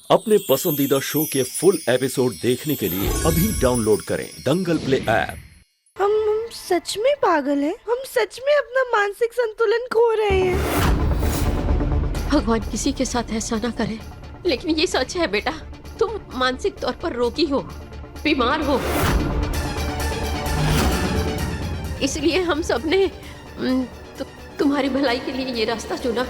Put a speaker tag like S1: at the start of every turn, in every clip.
S1: अपने पसंदीदा शो के फुल एपिसोड देखने के लिए अभी डाउनलोड करें दंगल प्ले ऐप।
S2: हम सच में पागल हैं। हम सच में अपना मानसिक संतुलन खो रहे हैं।
S3: भगवान किसी के साथ ऐसा ना करे, लेकिन ये सच है बेटा, तुम मानसिक तौर पर रोगी हो, बीमार हो। इसलिए हम सब ने तुम्हारी भलाई के लिए ये रास्ता चुना।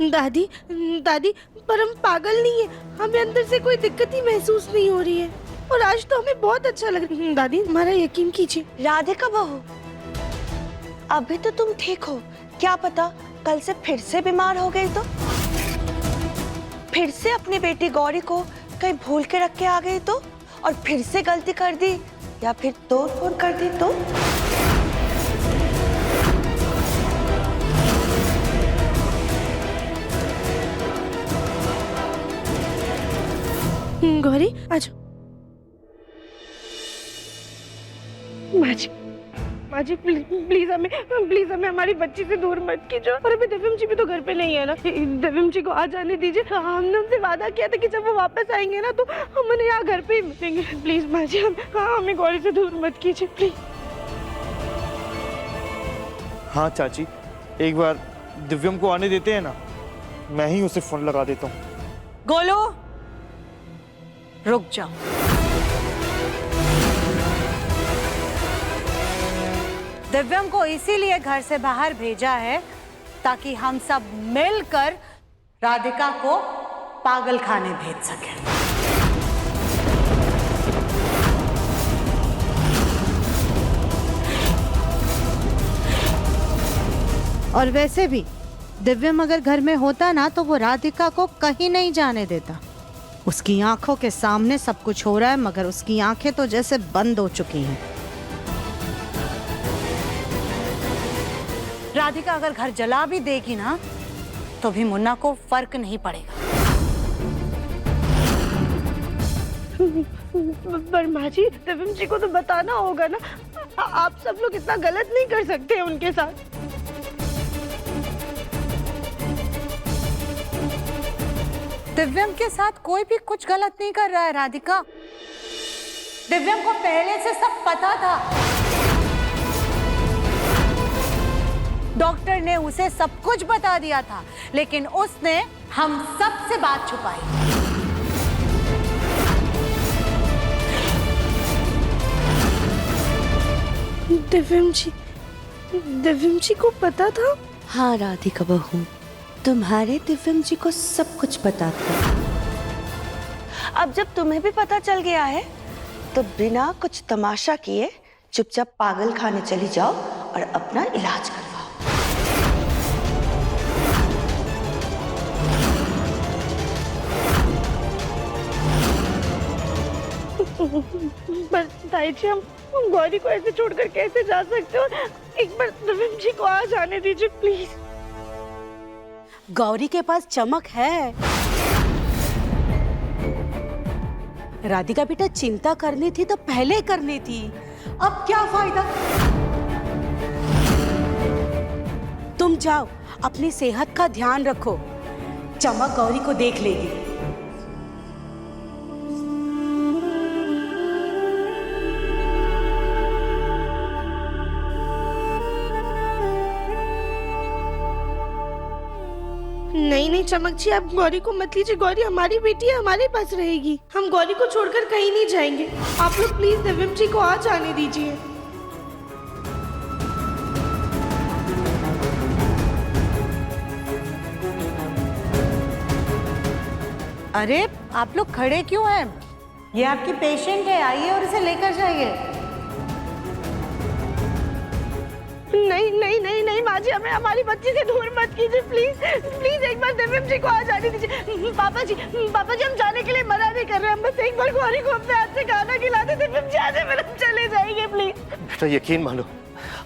S2: दादी दादी, पर हम पागल नहीं है। हमें अंदर से कोई दिक्कत ही महसूस नहीं हो रही है और आज तो हमें बहुत अच्छा लग रहा है। दादी, हमारा यकीन कीजिए।
S4: राधिका बहू, अभी तो तुम ठीक हो, क्या पता कल से फिर से बीमार हो गई तो फिर से अपनी बेटी गौरी को कहीं भूल के रख के आ गई तो, और फिर से गलती कर दी या फिर तोड़ फोड़ कर दी तो।
S2: गौरी, आजा। माजी प्लीज हमें हमारी बच्ची से दूर मत कीजिए। और अभी दिव्यम जी भी तो घर पे नहीं है ना। दिव्यम जी को आ जाने दीजिए। हमने उनसे वादा किया था कि जब वो वापस आएंगे ना तो हम उन्हें यहाँ घर पे ही मिलेंगे। प्लीज माजी, हमें गौरी से दूर मत कीजिए प्लीज।
S5: हाँ चाची, एक बार दिव्यम को आने देते हैं ना, मैं ही उसे फोन लगा देता हूँ।
S6: गोलू, रुक जाओ। दिव्यम को इसीलिए घर से बाहर भेजा है ताकि हम सब मिलकर राधिका को पागल खाने भेज सकें। और वैसे भी दिव्यम अगर घर में होता ना तो वो राधिका को कहीं नहीं जाने देता। उसकी आंखों के सामने सब कुछ हो रहा है, मगर उसकी आंखें तो जैसे बंद हो चुकी हैं। राधिका अगर घर जला भी देगी ना तो भी मुन्ना को फर्क नहीं पड़ेगा।
S2: पर माजी, दिव्यम जी को तो बताना होगा ना। आप सब लोग इतना गलत नहीं कर सकते उनके साथ।
S6: दिव्यम के साथ कोई भी कुछ गलत नहीं कर रहा है राधिका। दिव्यम को पहले से सब पता था। डॉक्टर ने उसे सब कुछ बता दिया था, लेकिन उसने हम सब से बात छुपाई।
S2: दिव्यम जी को पता था?
S4: हाँ राधिका बहू, तुम्हारे दिव्यम जी को सब कुछ पता था। अब जब तुम्हें भी पता चल गया है तो बिना कुछ तमाशा किए चुपचाप पागल खाने चली जाओ और अपना इलाज करवाओ।
S2: पर ताई जी, हम गौरी को ऐसे छोड़कर कैसे जा सकते हो? एक बार दिव्यम जी को आ जाने दीजिए प्लीज।
S6: गौरी के पास चमक है। राधिका बेटा, चिंता करनी थी तो पहले करनी थी, अब क्या फायदा। तुम जाओ, अपनी सेहत का ध्यान रखो। चमक गौरी को देख लेगी।
S2: नहीं चमक जी, आप गौरी को मत लीजिए। गौरी हमारी बेटी है, हमारे पास रहेगी। हम गौरी को छोड़कर कहीं नहीं जाएंगे। आप लोग प्लीज दिव्यम जी को आ जाने दीजिए।
S6: अरे आप लोग खड़े क्यों हैं? ये आपकी पेशेंट है, आइए और इसे लेकर जाइए।
S2: नहीं माजी, हमें हमारी बच्ची से दूर मत कीजिए प्लीज। एक बार दिव्यम जी को आ जाने दीजिए। पापा जी, हम जाने के लिए मना नहीं कर रहे। हम बस एक बार गौरी को अपने हाथ से खाना खिला दे। दिव्यम जी आ जाए, फिर हम चले जाएंगे प्लीज।
S5: बेटा यकीन मानो,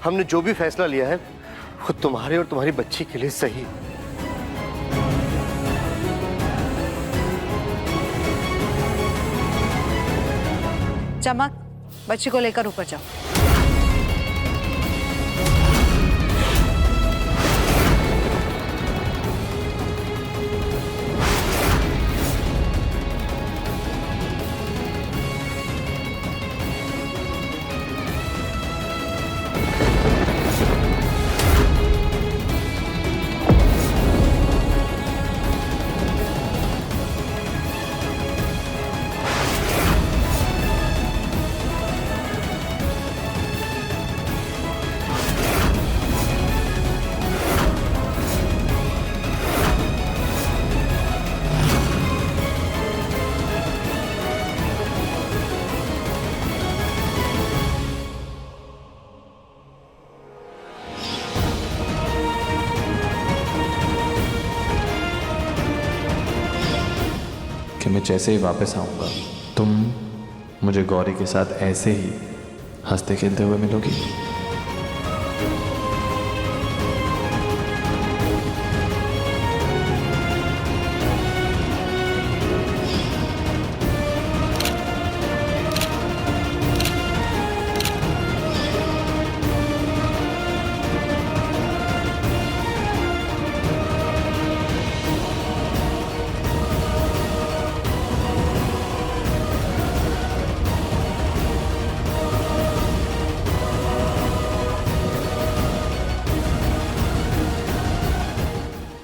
S5: हमने जो भी फैसला लिया है वो तुम्हारे और तुम्हारी बच्ची के लिए सही।
S6: चमक, बच्ची को लेकर ऊपर जाओ।
S7: लेकिन मैं जैसे ही वापस आऊँगा तुम मुझे गौरी के साथ ऐसे ही हंसते खेलते हुए मिलोगी।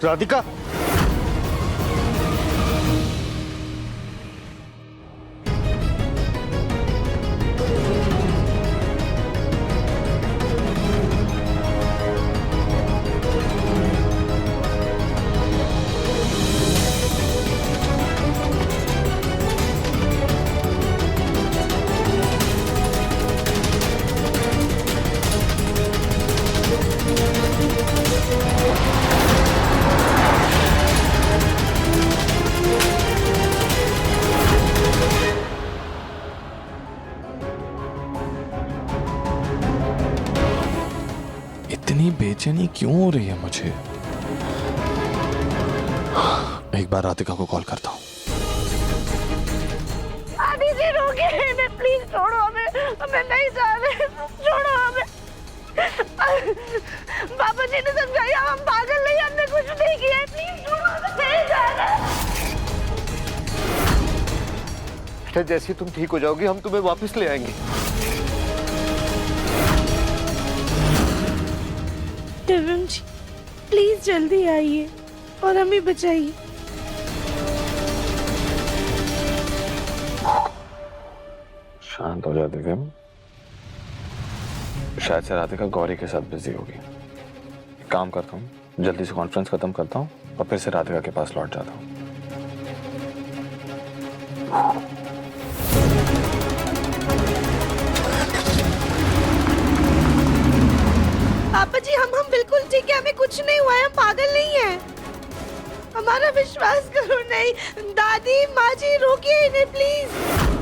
S5: राधिका,
S7: इतनी बेचैनी क्यों हो रही है मुझे? एक बार राधिका को कॉल करता हूँ।
S2: आदि जी रोकिए, प्लीज छोड़ो हमें, हमें नहीं जाने, छोड़ो हमें। बाबा जी ने समझाया, हम पागल नहीं, हमने कुछ नहीं किया, प्लीज छोड़ो हमें, नहीं जाना।
S5: बेटा जैसे ही तुम ठीक हो जाओगी हम तुम्हें वापस ले आएंगे।
S2: दिव्यम जी प्लीज जल्दी आइए और हमें बचाइए।
S7: शांत हो जा दिव्यम, शायद से राधिका गौरी के साथ बिजी होगी। एक काम करता हूँ, जल्दी से कॉन्फ्रेंस खत्म करता हूँ और फिर से राधिका के पास लौट जाता हूँ।
S2: पापा जी हम बिल्कुल ठीक है, हमें कुछ नहीं हुआ है, हम पागल नहीं है, हमारा विश्वास करो। नहीं दादी माँ जी रोकिए इन्हें प्लीज।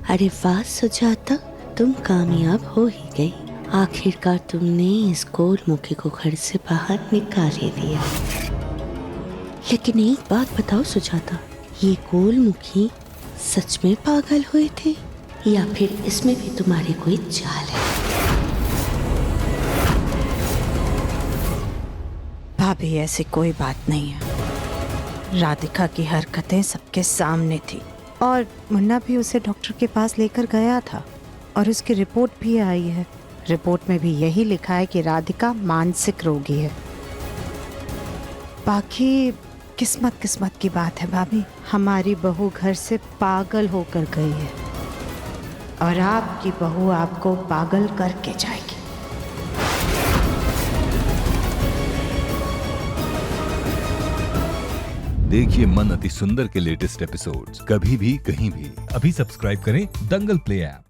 S4: अरे वाह सुजाता, तुम कामयाब हो ही गई। आखिरकार तुमने इस गोलमुखी को घर से बाहर निकाल ही दिया। लेकिन एक बात बताओ सुजाता, ये गोलमुखी सच में पागल हुए थे या फिर इसमें भी तुम्हारी कोई चाल है?
S6: भाभी ऐसी कोई बात नहीं है। राधिका की हरकतें सबके सामने थी और मुन्ना भी उसे डॉक्टर के पास लेकर गया था और उसकी रिपोर्ट भी आई है। रिपोर्ट में भी यही लिखा है कि राधिका मानसिक रोगी है। बाकी किस्मत की बात है भाभी, हमारी बहू घर से पागल होकर गई है और आपकी बहू आपको पागल करके जाएगी।
S8: देखिए मन अति सुंदर के लेटेस्ट एपिसोड्स कभी भी कहीं भी। अभी सब्सक्राइब करें दंगल प्ले ऐप।